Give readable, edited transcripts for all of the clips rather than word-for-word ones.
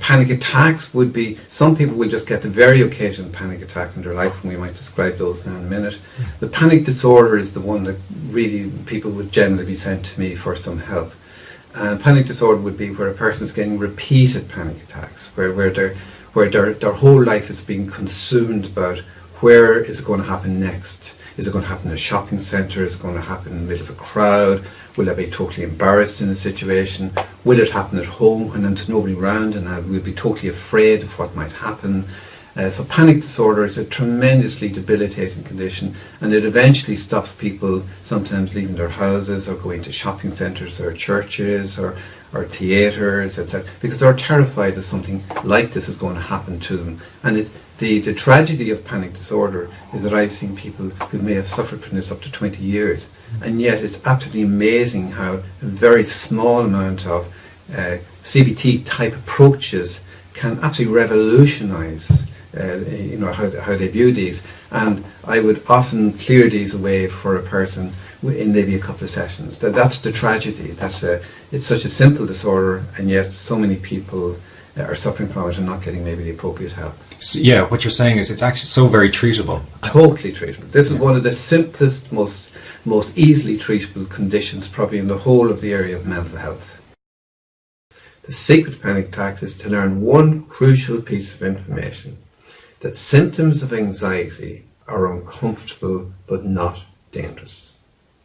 Panic attacks would be, some people will just get the very occasional panic attack in their life, and we might describe those now in a minute. The panic disorder is the one that really people would generally be sent to me for some help. And panic disorder would be where a person is getting repeated panic attacks, where their whole life is being consumed about where is it going to happen next. Is it going to happen in a shopping centre? Is it going to happen in the middle of a crowd? Will I be totally embarrassed in a situation? Will it happen at home when there's nobody around and I will be totally afraid of what might happen? So panic disorder is a tremendously debilitating condition, and it eventually stops people sometimes leaving their houses or going to shopping centres or churches or theatres, etc., because they're terrified that something like this is going to happen to them. And the tragedy of panic disorder is that I've seen people who may have suffered from this up to 20 years, and yet it's absolutely amazing how a very small amount of CBT type approaches can absolutely revolutionise how they view these. And I would often clear these away for a person in maybe a couple of sessions. That's the tragedy, that it's such a simple disorder and yet so many people are suffering from it and not getting maybe the appropriate help. So, yeah, what you're saying is it's actually so very treatable. Totally treatable. This is one of the simplest, most easily treatable conditions probably in the whole of the area of mental health. The secret of panic attacks is to learn one crucial piece of information: that symptoms of anxiety are uncomfortable but not dangerous.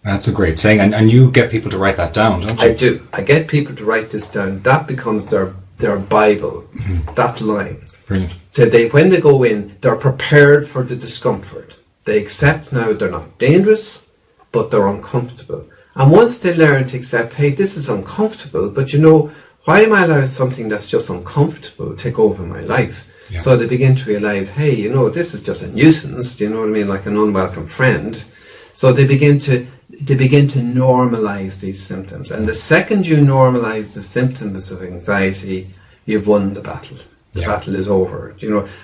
That's a great saying, and you get people to write that down, don't you? I do. I get people to write this down. That becomes their Bible, that line. Brilliant. So when they go in, they're prepared for the discomfort. They accept now they're not dangerous, but they're uncomfortable. And once they learn to accept, hey, this is uncomfortable, but why am I allowing something that's just uncomfortable take over my life? Yeah. So they begin to realise, hey, this is just a nuisance, do you know what I mean, like an unwelcome friend. So they begin to normalise these symptoms. And the second you normalise the symptoms of anxiety, you've won the battle. The battle is over,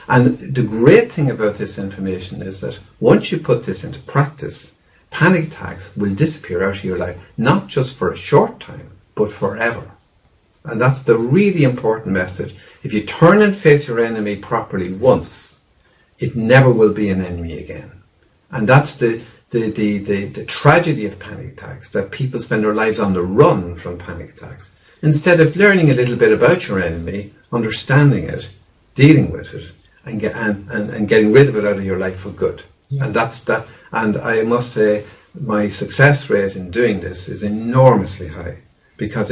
And the great thing about this information is that once you put this into practice, panic attacks will disappear out of your life, not just for a short time, but forever. And that's the really important message. If you turn and face your enemy properly once, it never will be an enemy again. And that's the tragedy of panic attacks, that people spend their lives on the run from panic attacks. Instead of learning a little bit about your enemy, understanding it, dealing with it, and getting rid of it out of your life for good. Yeah. And that's that. And I must say, my success rate in doing this is enormously high, because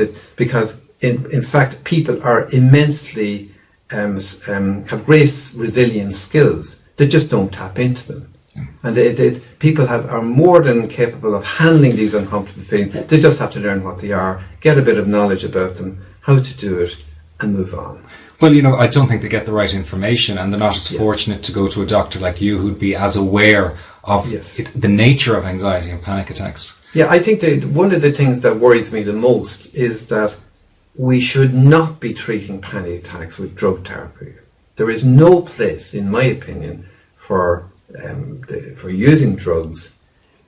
in fact people are immensely have great resilience skills. They just don't tap into them. Yeah. And people are more than capable of handling these uncomfortable feelings. They just have to learn what they are, get a bit of knowledge about them, how to do it, and move on. Well, I don't think they get the right information, and they're not as fortunate to go to a doctor like you who'd be as aware of the nature of anxiety and panic attacks. Yeah, I think one of the things that worries me the most is that we should not be treating panic attacks with drug therapy. There is no place, in my opinion, for using drugs.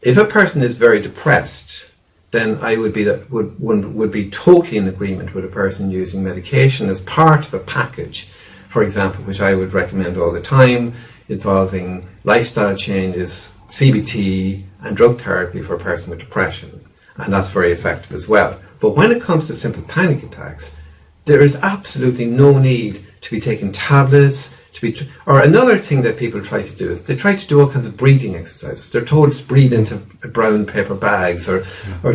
If a person is very depressed, then I would be totally in agreement with a person using medication as part of a package, for example, which I would recommend all the time, involving lifestyle changes, CBT, and drug therapy for a person with depression. And that's very effective as well. But when it comes to simple panic attacks, there is absolutely no need to be taking tablets, or another thing that people try to do is they try to do all kinds of breathing exercises. They're told to breathe into brown paper bags or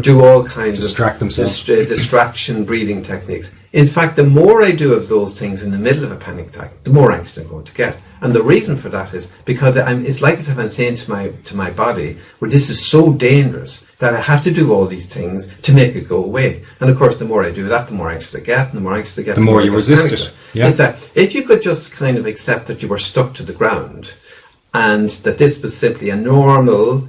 do all kinds distract themselves. Distraction breathing techniques. In fact, the more I do of those things in the middle of a panic attack, the more anxious I'm going to get. And the reason for that is because it's like as if I'm saying to my body, well, this is so dangerous that I have to do all these things to make it go away. And of course, the more I do that, the more anxious I get, and the more anxious I get, the more you resist it. Yeah. It's that if you could just kind of accept that you were stuck to the ground, and that this was simply a normal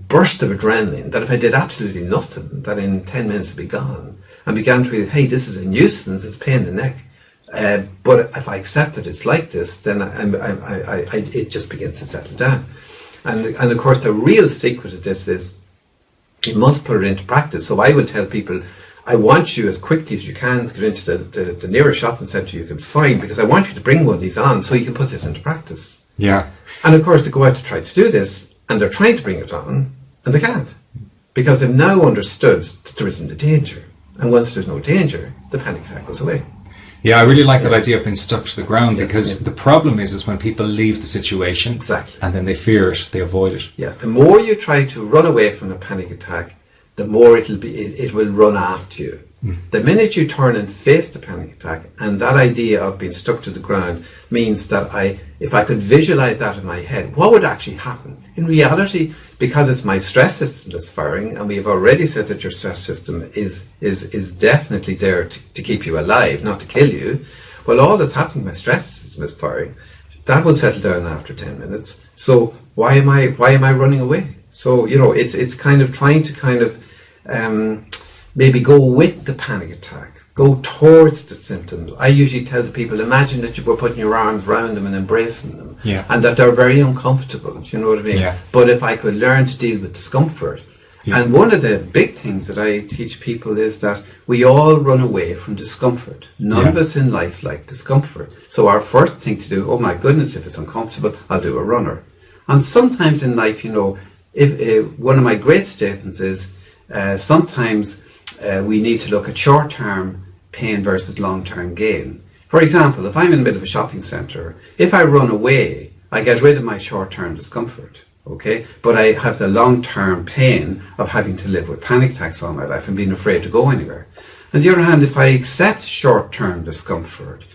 burst of adrenaline, that if I did absolutely nothing, that in 10 minutes it'd be gone, and began to realize, hey, this is a nuisance, it's a pain in the neck. But if I accept that it's like this, then it just begins to settle down. And of course, the real secret of this is you must put it into practice. So I would tell people, I want you as quickly as you can to get into the nearest shopping centre you can find, because I want you to bring one of these on so you can put this into practice. Yeah. And of course, they go out to try to do this, and they're trying to bring it on, and they can't, because they've now understood that there isn't a danger. And once there's no danger, the panic attack goes away. Yeah, I really like that idea of being stuck to the ground, because the problem is when people leave the situation, exactly, and then they fear it, they avoid it. Yes, the more you try to run away from a panic attack, the more it will run after you. The minute you turn and face the panic attack, and that idea of being stuck to the ground means that if I could visualize that in my head, what would actually happen? In reality, because it's my stress system that's firing, and we have already said that your stress system is definitely there to keep you alive, not to kill you. Well, all that's happening, my stress system is firing. That will settle down after 10 minutes. So why am I running away? So, it's kind of trying to maybe go with the panic attack, go towards the symptoms. I usually tell the people, imagine that you were putting your arms around them and embracing them, and that they're very uncomfortable, do you know what I mean? Yeah. But if I could learn to deal with discomfort, and one of the big things that I teach people is that we all run away from discomfort. None of us in life like discomfort. So our first thing to do, oh my goodness, if it's uncomfortable, I'll do a runner. And sometimes in life, if one of my great statements is, sometimes we need to look at short-term pain versus long-term gain. For example, if I'm in the middle of a shopping centre, if I run away, I get rid of my short-term discomfort, okay? But I have the long-term pain of having to live with panic attacks all my life and being afraid to go anywhere. On the other hand, if I accept short-term discomfort,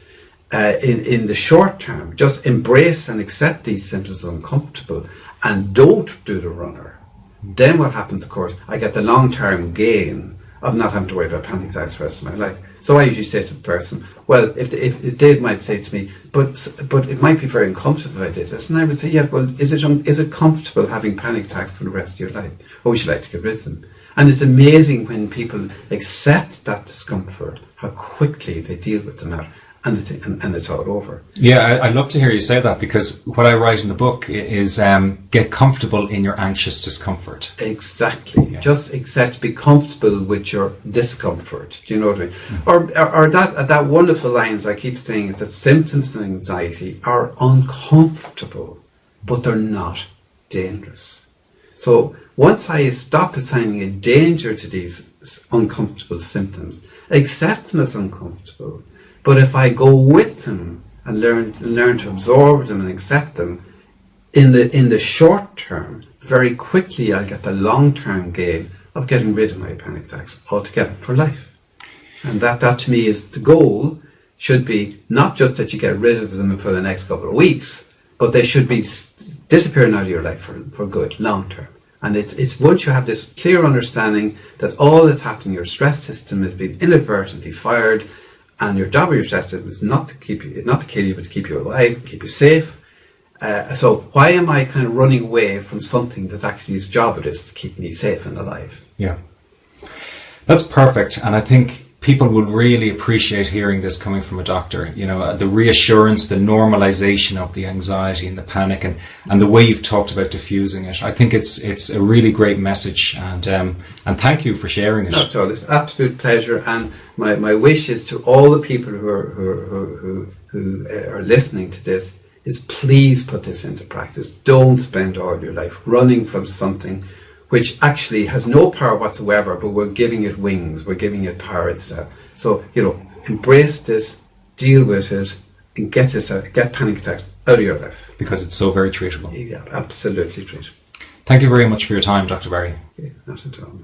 in the short term, just embrace and accept these symptoms as uncomfortable and don't do the runner, then what happens, of course, I get the long-term gain of not having to worry about panic attacks the rest of my life. So I usually say to the person, well, if they might say to me, but it might be very uncomfortable if I did this, and I would say, yeah, well, is it comfortable having panic attacks for the rest of your life, or would you like to get rid of them? And it's amazing when people accept that discomfort, how quickly they deal with the matter. And it's all over. Yeah, I love to hear you say that, because what I write in the book is get comfortable in your anxious discomfort. Exactly. Yeah. Just be comfortable with your discomfort. Do you know what I mean? Or that wonderful lines I keep saying is that symptoms of anxiety are uncomfortable, but they're not dangerous. So once I stop assigning a danger to these uncomfortable symptoms, accept them as uncomfortable. But if I go with them and learn to absorb them and accept them, in the short term, very quickly I'll get the long-term gain of getting rid of my panic attacks altogether for life. And that to me is the goal. Should be not just that you get rid of them for the next couple of weeks, but they should be disappearing out of your life for good, long-term. And it's once you have this clear understanding that all that's happening, your stress system has been inadvertently fired, and your job of your stress system is not to kill you, but to keep you alive, keep you safe. So why am I kind of running away from something that actually his job it is to keep me safe and alive? Yeah, that's perfect. And I think people would really appreciate hearing this coming from a doctor. The reassurance, the normalization of the anxiety and the panic, and the way you've talked about diffusing it. I think it's a really great message, and thank you for sharing it. Not at all. It's an absolute pleasure, and my wish is to all the people who are listening to this is please put this into practice. Don't spend all your life running from something which actually has no power whatsoever, but we're giving it wings, we're giving it power itself. So, embrace this, deal with it, and get panic attack out of your life. Because it's so very treatable. Yeah, absolutely treatable. Thank you very much for your time, Dr. Barry. Yeah, not at all.